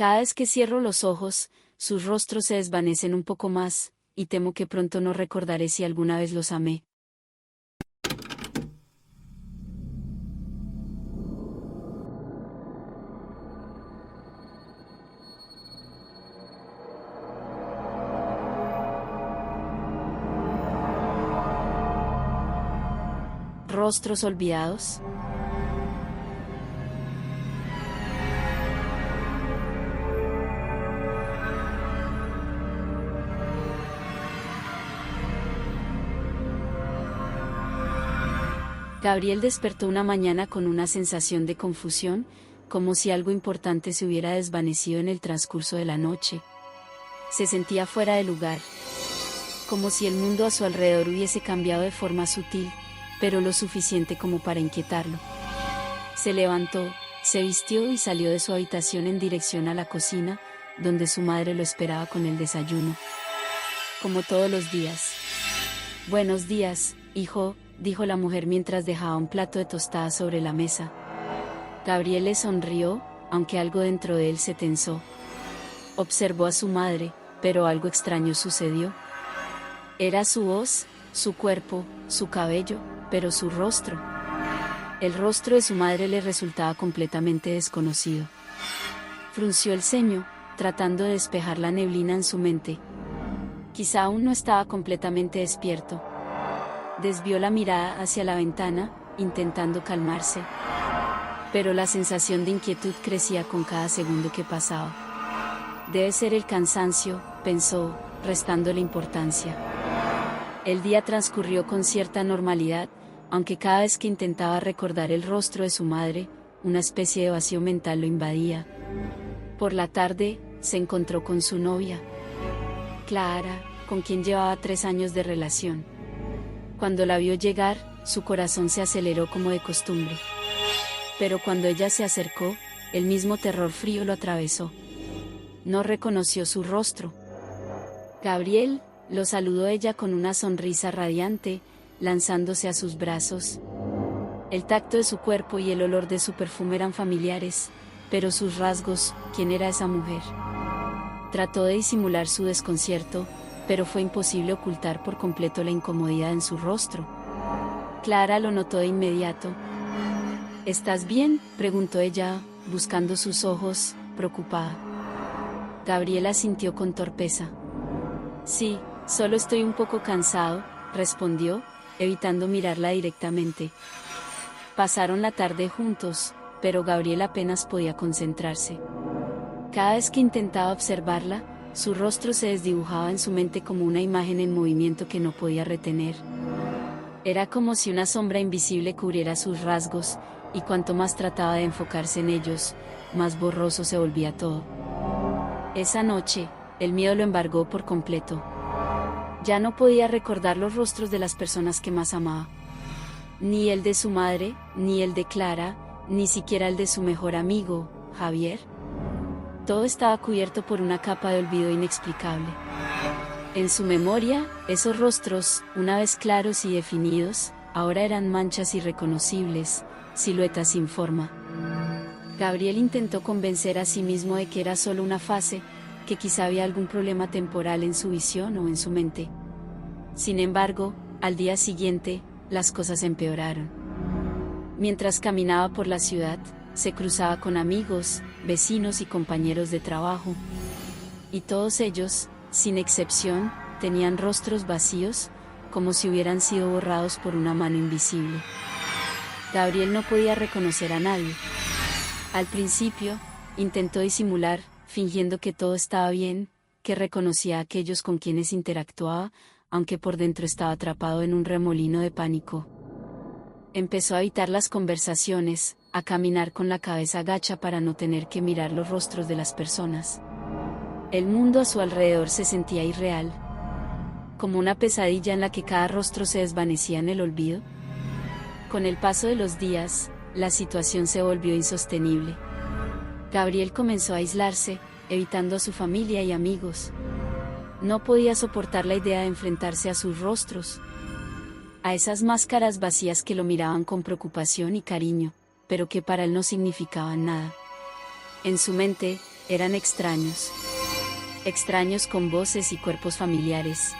Cada vez que cierro los ojos, sus rostros se desvanecen un poco más, y temo que pronto no recordaré si alguna vez los amé. Rostros olvidados. Gabriel despertó una mañana con una sensación de confusión, como si algo importante se hubiera desvanecido en el transcurso de la noche. Se sentía fuera de lugar, como si el mundo a su alrededor hubiese cambiado de forma sutil, pero lo suficiente como para inquietarlo. Se levantó, se vistió y salió de su habitación en dirección a la cocina, donde su madre lo esperaba con el desayuno. Como todos los días. «Buenos días, hijo», dijo la mujer mientras dejaba un plato de tostadas sobre la mesa. Gabriel le sonrió, aunque algo dentro de él se tensó. Observó a su madre, pero algo extraño sucedió. Era su voz, su cuerpo, su cabello, pero su rostro. El rostro de su madre le resultaba completamente desconocido. Frunció el ceño, tratando de despejar la neblina en su mente. Quizá aún no estaba completamente despierto. Desvió la mirada hacia la ventana, intentando calmarse. Pero la sensación de inquietud crecía con cada segundo que pasaba. Debe ser el cansancio, pensó, restándole importancia. El día transcurrió con cierta normalidad, aunque cada vez que intentaba recordar el rostro de su madre, una especie de vacío mental lo invadía. Por la tarde, se encontró con su novia, Clara, con quien llevaba 3 años de relación. Cuando la vio llegar, su corazón se aceleró como de costumbre. Pero cuando ella se acercó, el mismo terror frío lo atravesó. No reconoció su rostro. «Gabriel», lo saludó ella con una sonrisa radiante, lanzándose a sus brazos. El tacto de su cuerpo y el olor de su perfume eran familiares, pero sus rasgos, ¿quién era esa mujer? Trató de disimular su desconcierto, pero fue imposible ocultar por completo la incomodidad en su rostro. Clara lo notó de inmediato. «¿Estás bien?», preguntó ella, buscando sus ojos, preocupada. Gabriel asintió con torpeza. «Sí, solo estoy un poco cansado», respondió, evitando mirarla directamente. Pasaron la tarde juntos, pero Gabriel apenas podía concentrarse. Cada vez que intentaba observarla, su rostro se desdibujaba en su mente como una imagen en movimiento que no podía retener. Era como si una sombra invisible cubriera sus rasgos, y cuanto más trataba de enfocarse en ellos, más borroso se volvía todo. Esa noche, el miedo lo embargó por completo. Ya no podía recordar los rostros de las personas que más amaba. Ni el de su madre, ni el de Clara, ni siquiera el de su mejor amigo, Javier. Todo estaba cubierto por una capa de olvido inexplicable. En su memoria, esos rostros, una vez claros y definidos, ahora eran manchas irreconocibles, siluetas sin forma. Gabriel intentó convencer a sí mismo de que era solo una fase, que quizá había algún problema temporal en su visión o en su mente. Sin embargo, al día siguiente, las cosas empeoraron. Mientras caminaba por la ciudad, se cruzaba con amigos, vecinos y compañeros de trabajo. Y todos ellos, sin excepción, tenían rostros vacíos, como si hubieran sido borrados por una mano invisible. Gabriel no podía reconocer a nadie. Al principio, intentó disimular, fingiendo que todo estaba bien, que reconocía a aquellos con quienes interactuaba, aunque por dentro estaba atrapado en un remolino de pánico. Empezó a evitar las conversaciones, a caminar con la cabeza gacha para no tener que mirar los rostros de las personas. El mundo a su alrededor se sentía irreal, como una pesadilla en la que cada rostro se desvanecía en el olvido. Con el paso de los días, la situación se volvió insostenible. Gabriel comenzó a aislarse, evitando a su familia y amigos. No podía soportar la idea de enfrentarse a sus rostros, a esas máscaras vacías que lo miraban con preocupación y cariño, pero que para él no significaban nada. En su mente, Eran extraños. Extraños con voces y cuerpos familiares.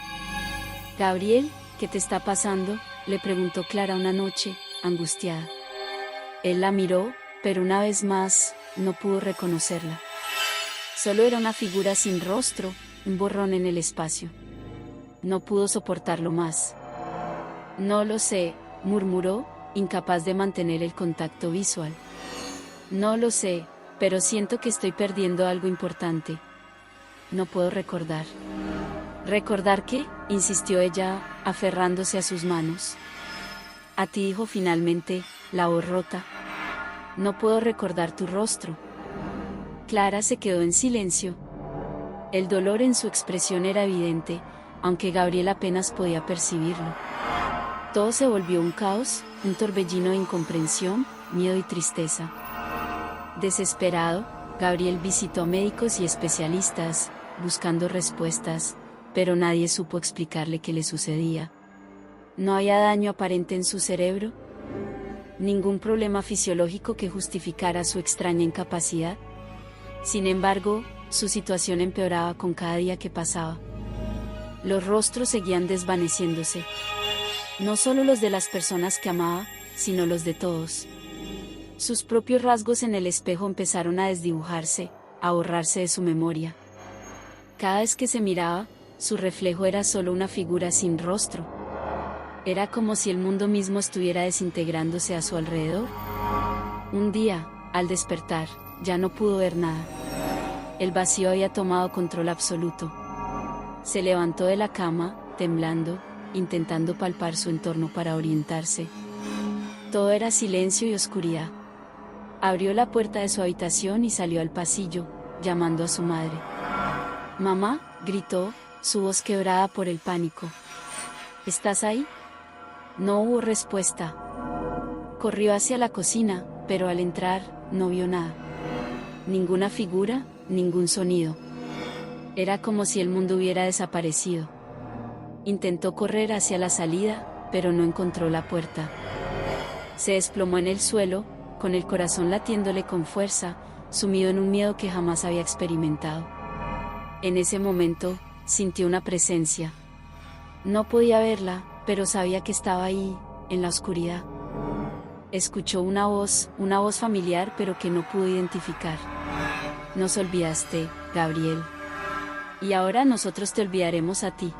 «Gabriel, ¿qué te está pasando?», le preguntó Clara una noche, angustiada. Él la miró, pero una vez más, no pudo reconocerla. Solo era una figura sin rostro, un borrón en el espacio. No pudo soportarlo más. «No lo sé», murmuró, incapaz de mantener el contacto visual. «No lo sé, pero siento que estoy perdiendo algo importante. No puedo recordar». «¿Recordar qué?», insistió ella, aferrándose a sus manos. «A ti», dijo finalmente, la voz rota. «No puedo recordar tu rostro». Clara se quedó en silencio. El dolor en su expresión era evidente, aunque Gabriel apenas podía percibirlo. Todo se volvió un caos, un torbellino de incomprensión, miedo y tristeza. Desesperado, Gabriel visitó a médicos y especialistas, buscando respuestas, pero nadie supo explicarle qué le sucedía. No había daño aparente en su cerebro, ningún problema fisiológico que justificara su extraña incapacidad. Sin embargo, su situación empeoraba con cada día que pasaba. Los rostros seguían desvaneciéndose. No solo los de las personas que amaba, sino los de todos. Sus propios rasgos en el espejo empezaron a desdibujarse, a borrarse de su memoria. Cada vez que se miraba, su reflejo era solo una figura sin rostro. Era como si el mundo mismo estuviera desintegrándose a su alrededor. Un día, al despertar, ya no pudo ver nada. El vacío había tomado control absoluto. Se levantó de la cama, temblando, intentando palpar su entorno para orientarse. Todo era silencio y oscuridad. Abrió la puerta de su habitación y salió al pasillo, llamando a su madre. «Mamá», gritó, su voz quebrada por el pánico. «¿Estás ahí?». No hubo respuesta. Corrió hacia la cocina, pero al entrar, no vio nada. Ninguna figura, ningún sonido. Era como si el mundo hubiera desaparecido. Intentó correr hacia la salida, pero no encontró la puerta. Se desplomó en el suelo, con el corazón latiéndole con fuerza, sumido en un miedo que jamás había experimentado. En ese momento, sintió una presencia. No podía verla, pero sabía que estaba ahí, en la oscuridad. Escuchó una voz familiar pero que no pudo identificar. «Nos olvidaste, Gabriel. Y ahora nosotros te olvidaremos a ti».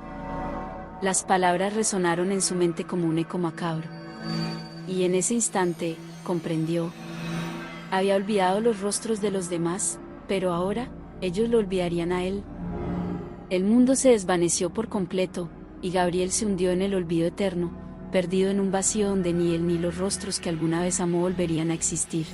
Las palabras resonaron en su mente como un eco macabro. Y en ese instante, comprendió. Había olvidado los rostros de los demás, pero ahora, ellos lo olvidarían a él. El mundo se desvaneció por completo, y Gabriel se hundió en el olvido eterno, perdido en un vacío donde ni él ni los rostros que alguna vez amó volverían a existir.